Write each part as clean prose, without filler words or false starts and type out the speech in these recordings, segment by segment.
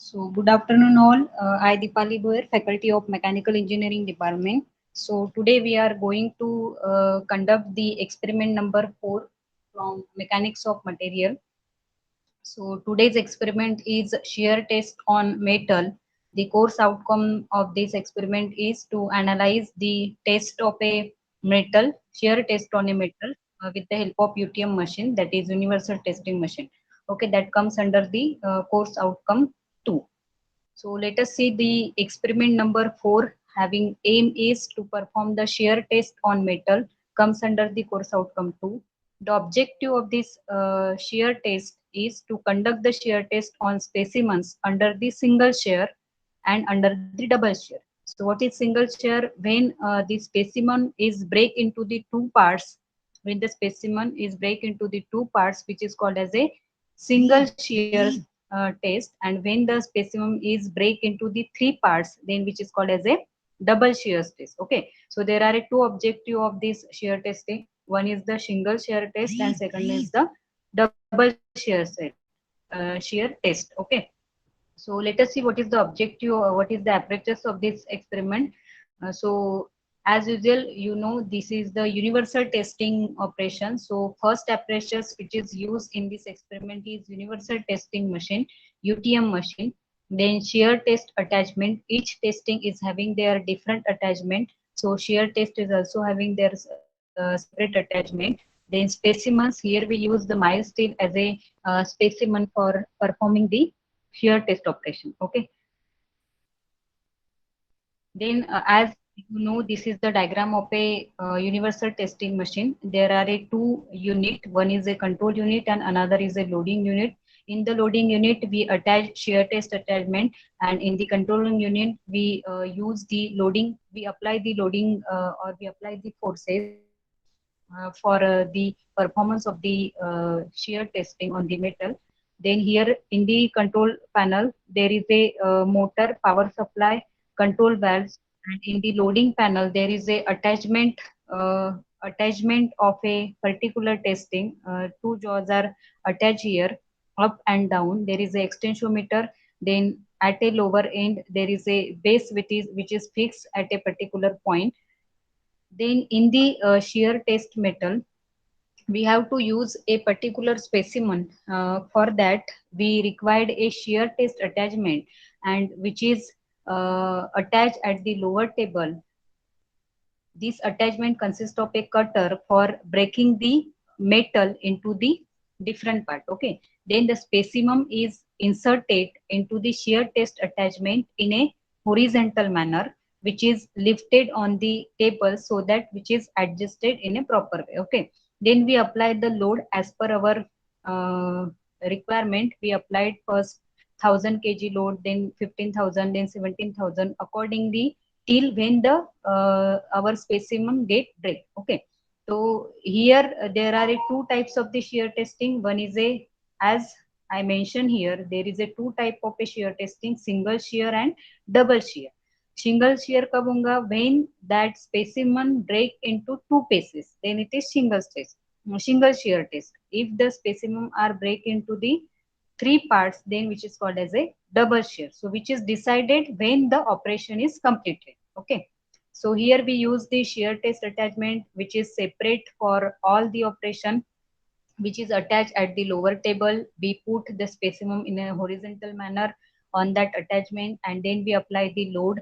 So good afternoon all. I Dipali Goer, Faculty of Mechanical Engineering Department. So today we are going to conduct the experiment number 4 from Mechanics of Material. So today's experiment is shear test on metal. The course outcome of this experiment is to analyze the test of a metal, shear test on a metal with the help of UTM machine, that is universal testing machine. Okay, that comes under the course outcome 2. So let us see the experiment number 4 having aim is to perform the shear test on metal comes under the course outcome 2. The objective of this shear test is to conduct the shear test on specimens under the single shear and under the double shear. So what is single shear? When the specimen is break into the two parts, when the specimen is break into the two parts, which is called as a single shear test, and when the specimen is break into the three parts, then which is called as a double shear test. Okay, so there are two objective of this shear testing. One is the single shear test and second is the double shear test. Okay, so let us see what is the objective or what is the apparatus of this experiment. So as usual, you know, this is the universal testing operation. So first apparatus which is used in this experiment is universal testing machine, UTM machine. Then shear test attachment. Each testing is having their different attachment. So shear test is also having their separate attachment. Then specimens, here we use the mild steel as a specimen for performing the shear test operation. Okay, then as you know, this is the diagram of a universal testing machine. There are a two unit, one is a control unit and another is a loading unit. In the loading unit we attach shear test attachment, and in the controlling unit we use the loading, we apply the loading or we apply the forces for the performance of the shear testing on the metal. Then here in the control panel, there is a motor, power supply, control valves, and in the loading panel, there is a attachment of a particular testing. Two jaws are attached here, up and down. There is a extensiometer. Then at a lower end, there is a base which is fixed at a particular point. Then in the shear test metal, we have to use a particular specimen. For that, we required a shear test attachment, and which is attached at the lower table. This attachment consists of a cutter for breaking the metal into the different part. Okay. Then the specimen is inserted into the shear test attachment in a horizontal manner, which is lifted on the table so that which is adjusted in a proper way. Okay. Then we apply the load as per our uh, requirement. We applied first 1000 kg load, then 15,000, then 17,000 accordingly till when the our specimen get break. Okay, so here there are two types of the shear testing. One is a, as I mentioned here, there is a two type of a shear testing, single shear and double shear. Single shear कब होगा? When that specimen break into two pieces, then it is single shear test. If the specimen are break into the three parts, then which is called as a double shear. So which is decided when the operation is completed. Okay, so here we use the shear test attachment which is separate for all the operation, which is attached at the lower table. We put the specimen in a horizontal manner on that attachment, and then we apply the load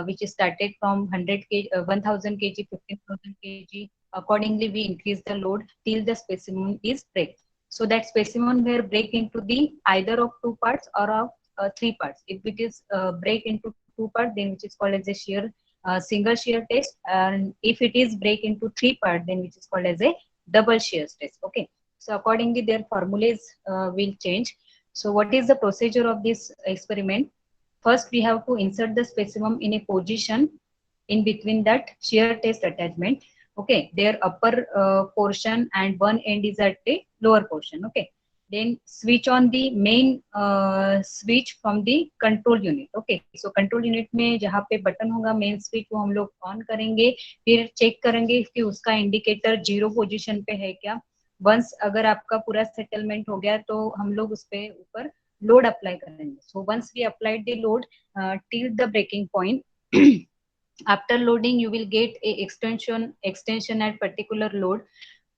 which is started from 100 kg, 1000 kg, 15,000 kg. Accordingly, we increase the load till the specimen is break. So that specimen will break into the either of two parts or of three parts. If it is break into two parts, then which is called as a shear single shear test, and if it is break into three parts, then which is called as a double shear test. Okay, so accordingly their formulas will change. So what is the procedure of this experiment? First we have to insert the specimen in a position in between that shear test attachment. Okay, their upper portion and one end is at the lower portion. Okay, then switch on the main switch from the control unit. Okay, so control unit में जहाँ पे button होगा main switch वो हम लोग on करेंगे, फिर check करेंगे कि उसका इंडिकेटर जीरो पोजीशन पे है क्या. वंस अगर आपका पूरा सेटलमेंट हो गया तो हम लोग उस पे ऊपर लोड अप्लाई करेंगे. So once we applied the load till the breaking point, after loading you will get a extension at particular load.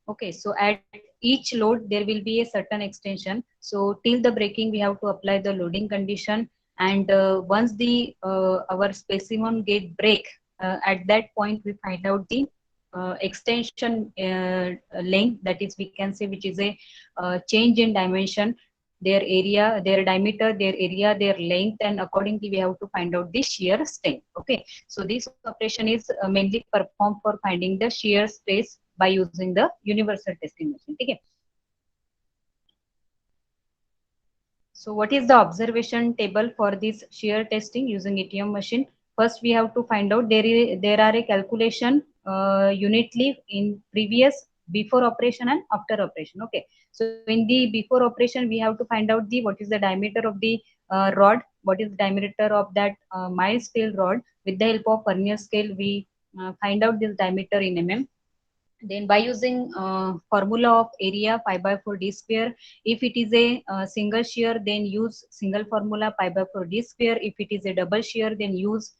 Okay, so at each load there will be a certain extension. So till the breaking we have to apply the loading condition, and once the our specimen get break, at that point we find out the extension length, that is we can say, which is a change in dimension, their area, their diameter, their area, their length, and accordingly we have to find out the shear strength. Okay, so this operation is mainly performed for finding the shear stress by using the universal testing machine. Okay. So what is the observation table for this shear testing using ATM machine? First, we have to find out there are a calculation unitly in previous, before operation and after operation. Okay. So in the before operation, we have to find out the what is the diameter of the rod, what is the diameter of that mild steel rod. With the help of vernier scale, we find out this diameter in mm. Then by using formula of area pi by 4 d square, if it is a single shear, then use single formula pi by 4 d square. If it is a double shear, then use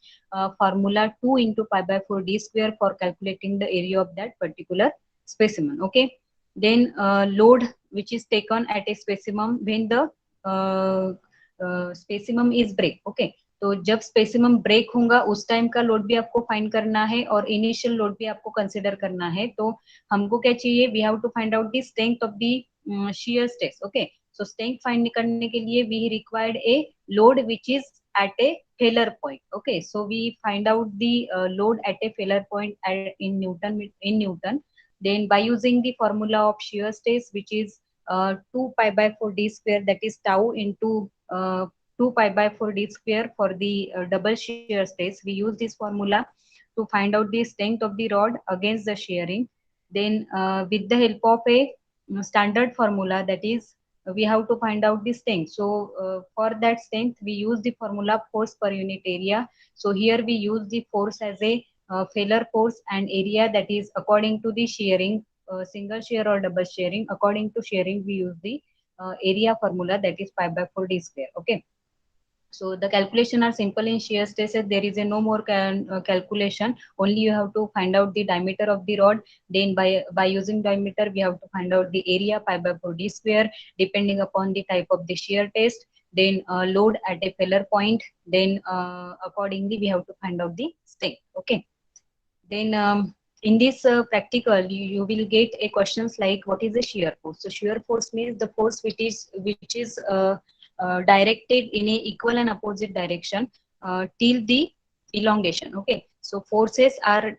formula 2 into pi by 4 d square for calculating the area of that particular specimen. Okay. Then load which is taken at a specimen when the specimen is break. Okay, तो जब स्पेसिमम break होगा उस time का load भी आपको find करना है और इनिशियल लोड भी आपको कंसिडर करना है. तो हमको क्या चाहिए, we have to find out the strength of the shear stress. Okay, so strength find करने के लिए we required a load which is at a failure point. Okay, so we find out the load at a failure point in Newton. Then by using the formula of shear stress, which is 2 pi by 4 d square, that is tau into 2 pi by 4 d square for the double shear stress, we use this formula to find out the strength of the rod against the shearing. Then with the help of a standard formula, that is we have to find out the strength. So for that strength we use the formula force per unit area. So here we use the force as a failure force, and area that is according to the shearing, single shear or double shearing. According to shearing we use the area formula, that is pi by 4 d square. Okay, so the calculation are simple in shear stresses. There is a no more calculation. Only you have to find out the diameter of the rod. Then by using diameter, we have to find out the area pi by 4 d square, depending upon the type of the shear test. Then load at a failure point. Then accordingly, we have to find out the strength. Okay. Then in this practical, you will get a questions like what is a shear force. So shear force means the force which is directed in a equal and opposite direction till the elongation. Okay, so forces are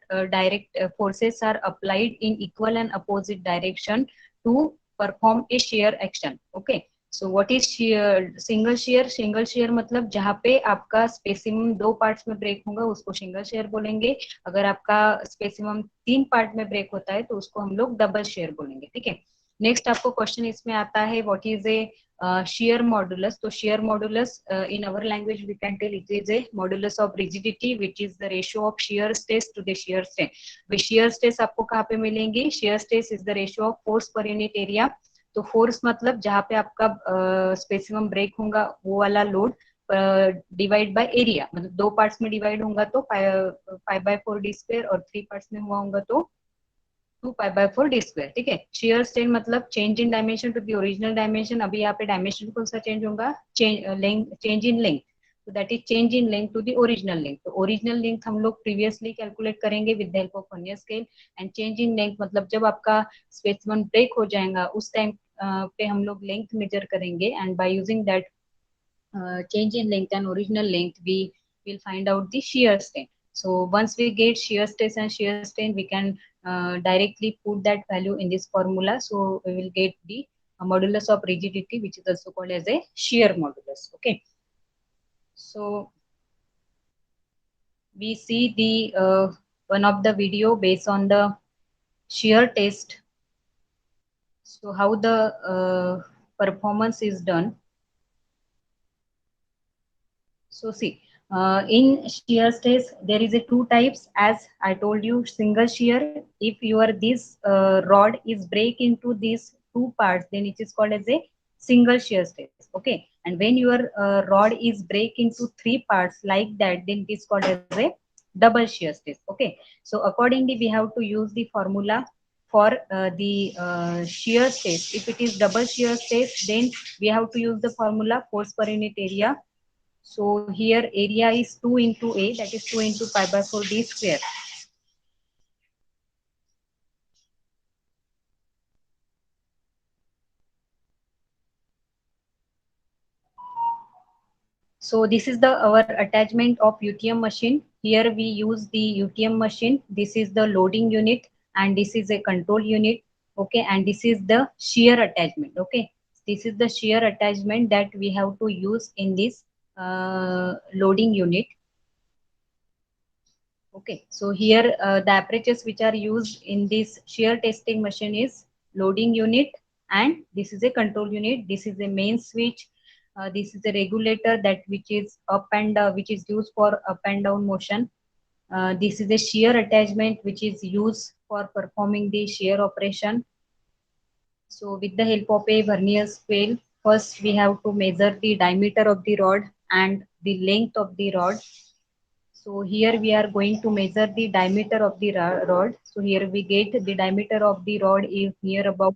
applied in equal and opposite direction to perform a shear action. Okay, so what is share, single share. Single share मतलब जहाँ पे आपका स्पेसिमम 2 parts में break होगा उसको single share बोलेंगे. अगर आपका स्पेसिमम 3 पार्ट में ब्रेक होता है तो उसको हम लोग डबल शेयर बोलेंगे. ठीक है. नेक्स्ट आपको क्वेश्चन इसमें आता है what is a shear modulus. तो shear modulus in our language we can tell it is a modulus of rigidity which is the ratio of shear stress to the shear strain. shear stress आपको कहाँ पे मिलेंगी? shear stress is the ratio of force per unit area. तो force मतलब जहाँ पे आपका स्पेसिमम break होगा वो वाला लोड डिवाइड बाय एरिया, मतलब 2 पार्ट्स में डिवाइड होगा तो 5 by 4 d स्क्वायर और 3 पार्ट्स में हुआ होगा तो 2 pi by 4 d स्क्वायर. ठीक है. शेयर स्ट्रेन मतलब change in dimension to the original dimension. अभी यहाँ पे डायमेंशन कौन सा चेंज होगा? Change in length. तो that is change in length to the original length. तो ओरिजिनल लेंथ हम लोग प्रीवियसली कैलकुलेट करेंगे with the help of vernier scale. And change in length मतलब जब आपका स्पेसिमन ब्रेक हो जाएगा उस टाइम पे हम लोग लेंथ मेजर करेंगे. And by using that change in length and original length, we will find out the shear strain. So once we get shear stress and shear strain, we can directly put that value in this formula. So we will get the modulus of rigidity, which is also called as a shear modulus. Okay. So we see the one of the video based on the shear test. So how the performance is done. So see, in shear stress there is a 2 types, as I told you. Single shear, if your this rod is break into these 2 parts, then it is called as a single shear stress. Okay, and when your rod is break into three parts like that, then it is called as a double shear stress. Okay, so accordingly we have to use the formula for the shear stress. If it is double shear stress, then we have to use the formula force per unit area. So here area is 2 into A, that is 2 into pi by 4 d square. So this is the our attachment of UTM machine. Here we use the UTM machine. This is the loading unit and this is a control unit. Okay, and this is the shear attachment. Okay, this is the shear attachment that we have to use in this loading unit. Okay, so here the apertures which are used in this shear testing machine is loading unit, and this is a control unit. This is a main switch. This is a regulator that which is up and which is used for up and down motion. This is a shear attachment which is used for performing the shear operation. So with the help of a vernier scale, first we have to measure the diameter of the rod and the length of the rod. So here we are going to measure the diameter of the rod. So here we get the diameter of the rod is near about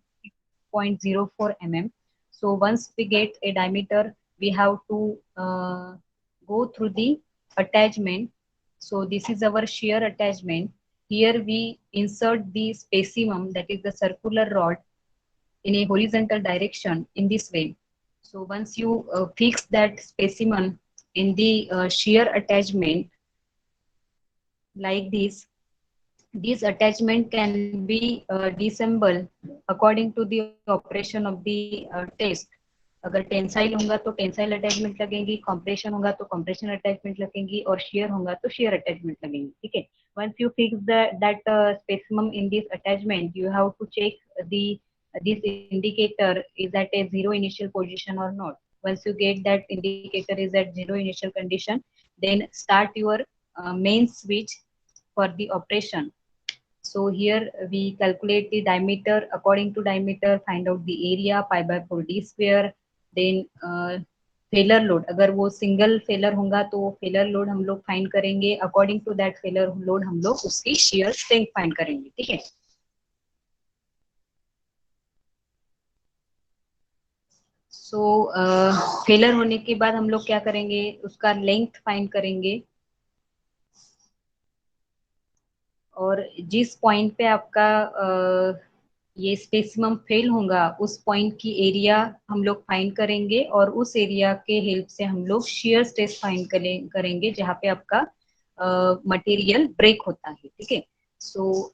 6.04 mm. So once we get a diameter, we have to go through the attachment. So this is our shear attachment. Here we insert the specimen, that is the circular rod, in a horizontal direction in this way. So once you fix that specimen in the shear attachment like this attachment can be disassembled according to the operation of the test. अगर tensile होगा तो tensile attachment लगेंगी, compression होगा तो compression attachment लगेंगी, और share होगा तो शेयर अटैचमेंट लगेंगी. ठीक है. Once you fix that specimen in this attachment, you have to check the this indicator is at a zero initial position or not. Once you get that indicator is at zero initial condition, then start your main switch for the operation. So here we calculate the diameter. According to diameter, find out the area pi by 4 d square. Then failure load, अगर वो single failure होगा तो failure load हम लोग find करेंगे. According to that failure load हम लोग उसकी शेयर स्ट्रेंथ फाइंड करेंगे. ठीक है. सो फेलर होने के बाद हम लोग क्या करेंगे, उसका लेंथ फाइंड करेंगे, और जिस पॉइंट पे आपका ये स्पेसिमम फेल होगा उस पॉइंट की एरिया हम लोग फाइंड करेंगे, और उस एरिया के हेल्प से हम लोग शेयर स्ट्रेस फाइंड करेंगे जहाँ पे आपका मटेरियल ब्रेक होता है. ठीक है. सो